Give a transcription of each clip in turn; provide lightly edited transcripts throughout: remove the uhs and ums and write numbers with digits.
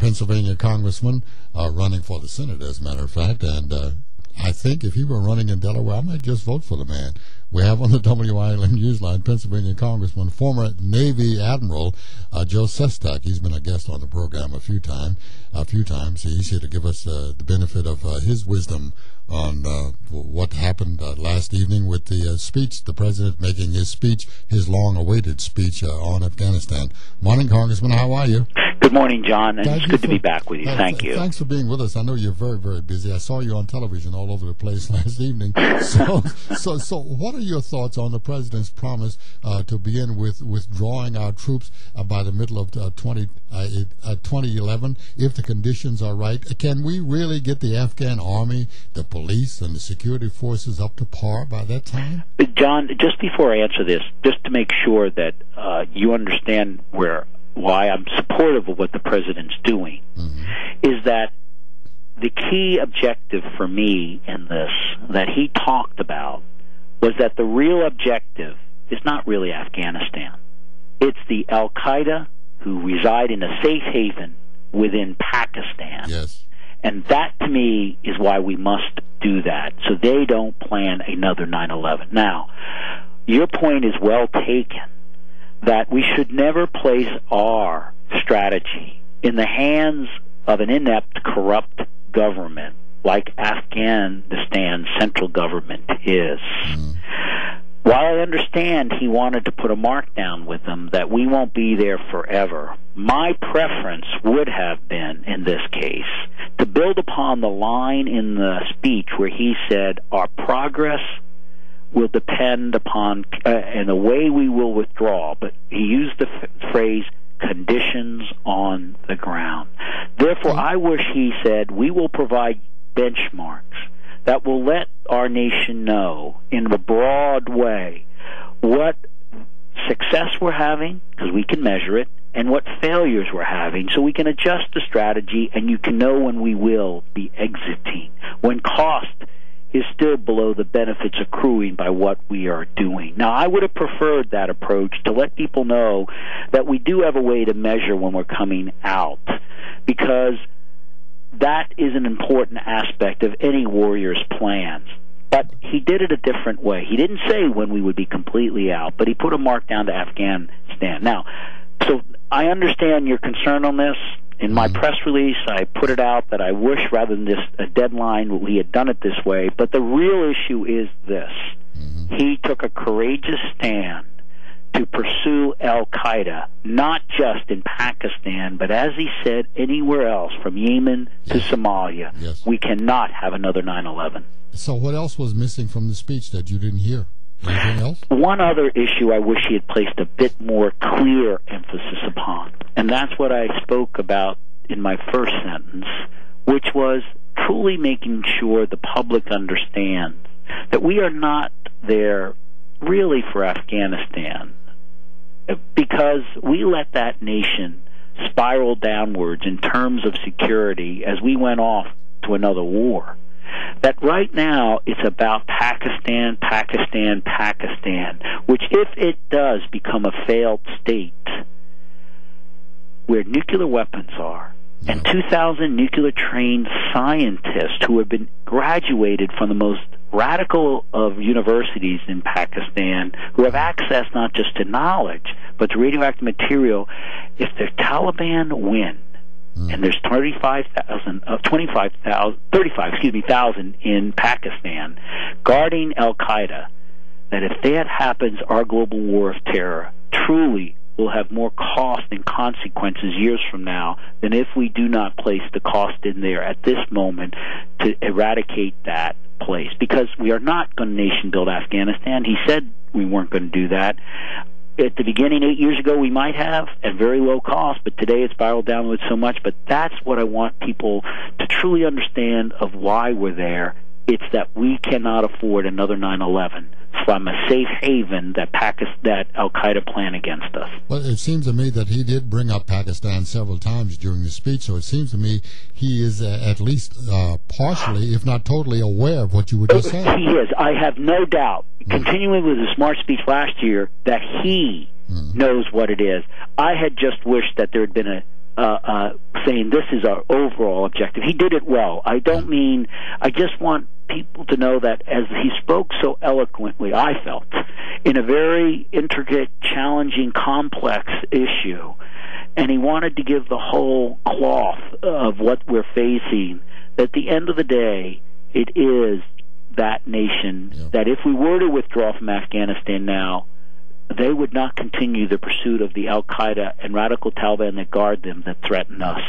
Pennsylvania congressman running for the Senate, as a matter of fact, and I think if he were running in Delaware, I might just vote for the man. We have on the WILM Newsline Pennsylvania Congressman, former Navy Admiral Joe Sestak. He's been a guest on the program a few times. He's here to give us the benefit of his wisdom on what happened last evening with the speech, the president making his speech, his long-awaited speech on Afghanistan. Morning, Congressman. How are you? Good morning, John, and it's good to be back with you. Thank you. Thanks for being with us. I know you're very, very busy. I saw you on television all over the place last evening. So what are your thoughts on the president's promise to begin with withdrawing our troops by the middle of 2011 if the conditions are right? Can we really get the Afghan army, the police, and the security forces up to par by that time? John, just before I answer this, just to make sure that you understand why I'm supportive of what the president's doing, is that the key objective for me in this that he talked about was that the real objective is not really Afghanistan. It's the Al-Qaeda who reside in a safe haven within Pakistan. Yes. And that, to me, is why we must do that, so they don't plan another 9/11. Now, your point is well taken, that we should never place our strategy in the hands of an inept, corrupt government like Afghanistan's central government is. While I understand he wanted to put a mark down with them that we won't be there forever, my preference would have been, in this case, to build upon the line in the speech where he said, our progress will depend upon, and the way we will withdraw, but he used the phrase, conditions on the ground. Therefore, I wish he said, we will provide benchmarks that will let our nation know in a broad way what success we're having, because we can measure it, and what failures we're having, so we can adjust the strategy, and you can know when we will be exiting, when cost is still below the benefits accruing by what we are doing. Now, I would have preferred that approach to let people know that we do have a way to measure when we're coming out, because that is an important aspect of any warrior's plans. But he did it a different way. He didn't say when we would be completely out, but he put a mark down to Afghanistan. Now, so I understand your concern on this. In my press release, I put it out that I wish, rather than this a deadline, we had done it this way. But the real issue is this. He took a courageous stand to pursue Al-Qaeda, not just in Pakistan, but as he said, anywhere else, from Yemen to Somalia. Yes. We cannot have another 9/11. So what else was missing from the speech that you didn't hear? Anything else? One other issue I wish he had placed a bit more clear emphasis upon, and that's what I spoke about in my first sentence, which was truly making sure the public understands that we are not there really for Afghanistan, because we let that nation spiral downwards in terms of security as we went off to another war. That right now it's about Pakistan, which, if it does become a failed state where nuclear weapons are, and 2,000 nuclear-trained scientists who have been graduated from the most radical of universities in Pakistan, who have access not just to knowledge, but to radioactive material, if the Taliban win, and there's 35,000 in Pakistan guarding Al-Qaeda, that if that happens, our global war of terror truly will have more cost and consequences years from now than if we do not place the cost in there at this moment to eradicate that place. Because we are not going to nation build Afghanistan. He said we weren't going to do that. At the beginning, 8 years ago, we might have at very low cost, but today it's spiraled downward so much. But that's what I want people to truly understand of why we're there. It's that we cannot afford another 9/11 from a safe haven that Al-Qaeda plan against us. Well, it seems to me that he did bring up Pakistan several times during the speech, so it seems to me he is at least partially, if not totally, aware of what you were just saying. He is. I have no doubt, continuing with his smart speech last year, that he knows what it is. I had just wished that there had been saying this is our overall objective. He did it well. I just want people to know that as he spoke so eloquently, I felt, in a very intricate, challenging, complex issue, and he wanted to give the whole cloth of what we're facing, that at the end of the day, it is that nation that if we were to withdraw from Afghanistan now, they would not continue the pursuit of the Al-Qaeda and radical Taliban that guard them, that threaten us.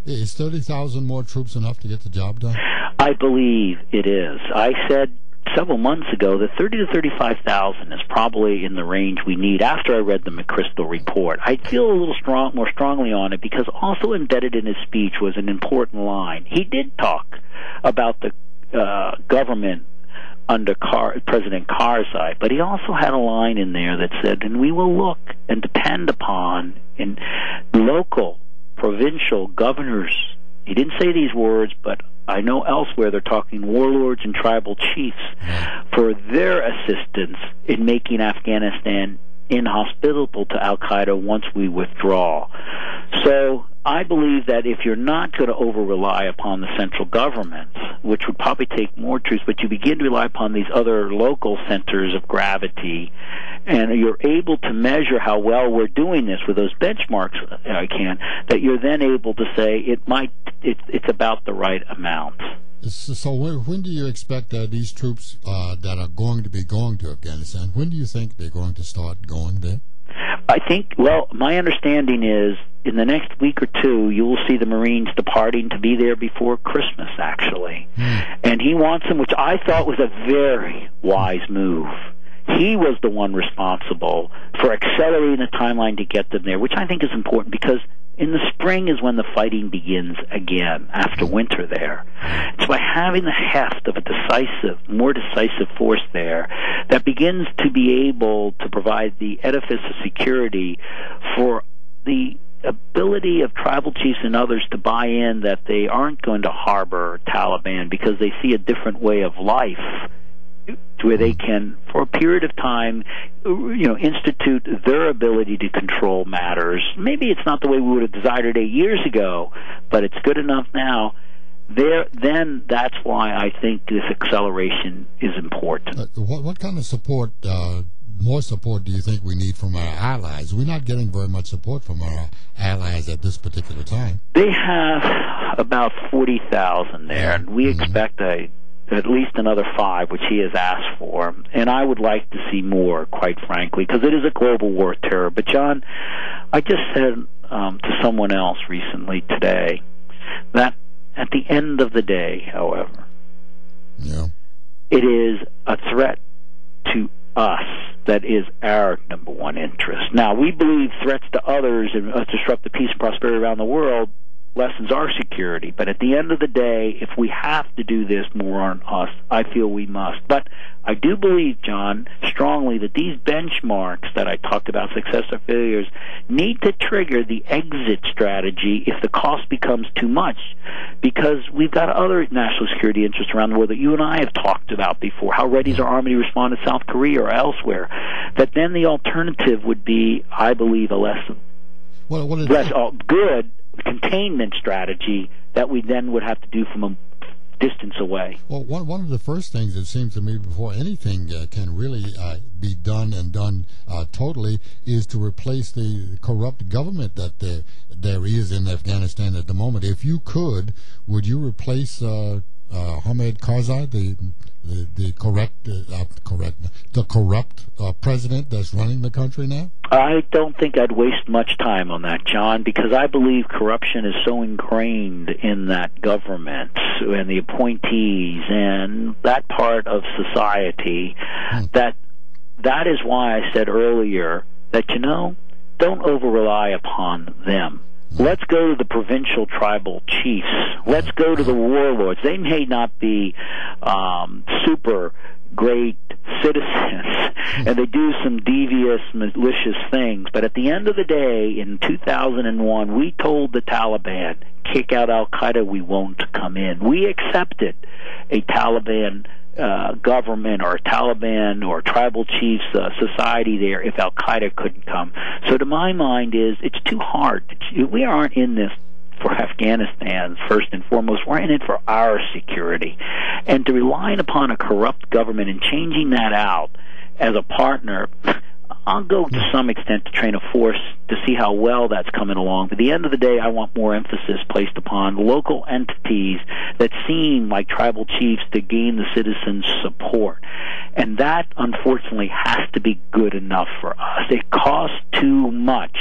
Is 30,000 more troops enough to get the job done? I believe it is. I said several months ago that 30 to 35,000 is probably in the range we need after I read the McChrystal report. I feel a little more strongly on it because also embedded in his speech was an important line. He did talk about the government under President Karzai, but he also had a line in there that said, and we will look and depend upon in local, provincial governors. He didn't say these words, but I know elsewhere they're talking warlords and tribal chiefs for their assistance in making Afghanistan inhospitable to Al-Qaeda once we withdraw. So I believe that if you're not going to over-rely upon the central government, which would probably take more troops, but you begin to rely upon these other local centers of gravity, and you're able to measure how well we're doing this with those benchmarks, that you're then able to say it's about the right amount. So when do you expect these troops that are going to be going to Afghanistan, when do you think they're going to start going there? I think, my understanding is in the next week or two, you will see the Marines departing to be there before Christmas, actually. And he wants them, which I thought was a very wise move. He was the one responsible for accelerating the timeline to get them there, which I think is important because in the spring is when the fighting begins again after winter there. It's by having the heft of a more decisive force there that begins to be able to provide the edifice of security for the ability of tribal chiefs and others to buy in that they aren't going to harbor Taliban because they see a different way of life to where they can, for a period of time, institute their ability to control matters. Maybe it's not the way we would have desired it 8 years ago, but it's good enough now. Then that's why I think this acceleration is important. What kind of support, more support, do you think we need from our allies? We're not getting very much support from our allies at this particular time. They have about 40,000 there, and we expect at least another 5, which he has asked for. And I would like to see more, quite frankly, because it is a global war of terror. But, John, I just said to someone else recently today that at the end of the day, however, it is a threat to us that is our number one interest. Now, we believe threats to others and disrupt the peace and prosperity around the world lessens our security, but at the end of the day, if we have to do this more on us, I feel we must. But I do believe, John, strongly that these benchmarks that I talked about, success or failures, need to trigger the exit strategy if the cost becomes too much, because we've got other national security interests around the world that you and I have talked about before. How ready is our army to respond to South Korea or elsewhere? That then the alternative would be, I believe, a less good containment strategy that we then would have to do from a distance away. Well, one of the first things, it seems to me, before anything can really be done and done totally, is to replace the corrupt government that there is in Afghanistan at the moment. If you could, would you replace Hamid Karzai, the corrupt president that's running the country now? I don't think I'd waste much time on that, John, because I believe corruption is so ingrained in that government and the appointees and that part of society that is why I said earlier that, don't over-rely upon them. Let's go to the provincial tribal chiefs. Let's go to the warlords. They may not be super great citizens, and they do some devious, malicious things, but at the end of the day, in 2001, we told the Taliban, kick out Al-Qaeda, we won't come in. We accepted a Taliban government or Taliban or tribal chiefs society there if Al-Qaeda couldn't come. So to my mind it's too hard. We aren't in this for Afghanistan first and foremost. We're in it for our security. And to relying upon a corrupt government and changing that out as a partner, I'll go to some extent to train a force to see how well that's coming along. But at the end of the day, I want more emphasis placed upon local entities that seem like tribal chiefs to gain the citizens' support. And that, unfortunately, has to be good enough for us. It costs too much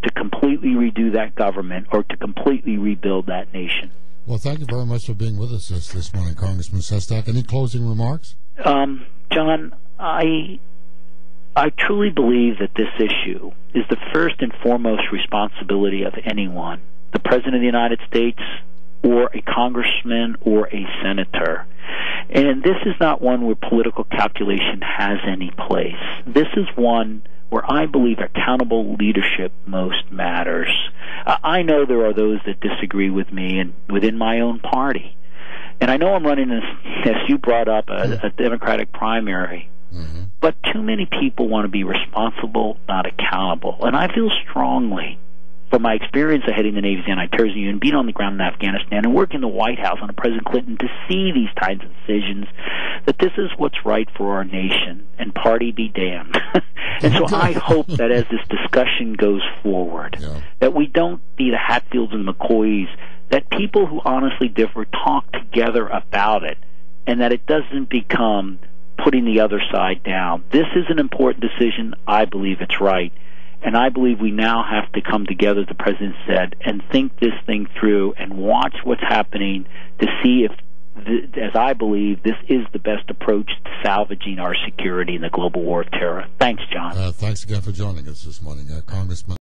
to completely redo that government or to completely rebuild that nation. Well, thank you very much for being with us this morning, Congressman Sestak. Any closing remarks? John, I truly believe that this issue is the first and foremost responsibility of anyone, the President of the United States or a congressman or a senator. And this is not one where political calculation has any place. This is one where I believe accountable leadership most matters. I know there are those that disagree with me and within my own party. And I know I'm running, as you brought up, a Democratic primary. Mm-hmm. But too many people want to be responsible, not accountable. And I feel strongly, from my experience of heading the Navy's anti-terrorism unit, being on the ground in Afghanistan, and working in the White House under President Clinton to see these kinds of decisions, that this is what's right for our nation, and party be damned. And so I hope that as this discussion goes forward, that we don't be the Hatfields and McCoys, that people who honestly differ talk together about it, and that it doesn't become putting the other side down. This is an important decision. I believe it's right. And I believe we now have to come together, the President said, and think this thing through and watch what's happening to see if, as I believe, this is the best approach to salvaging our security in the global war of terror. Thanks, John. Thanks again for joining us this morning, Congressman.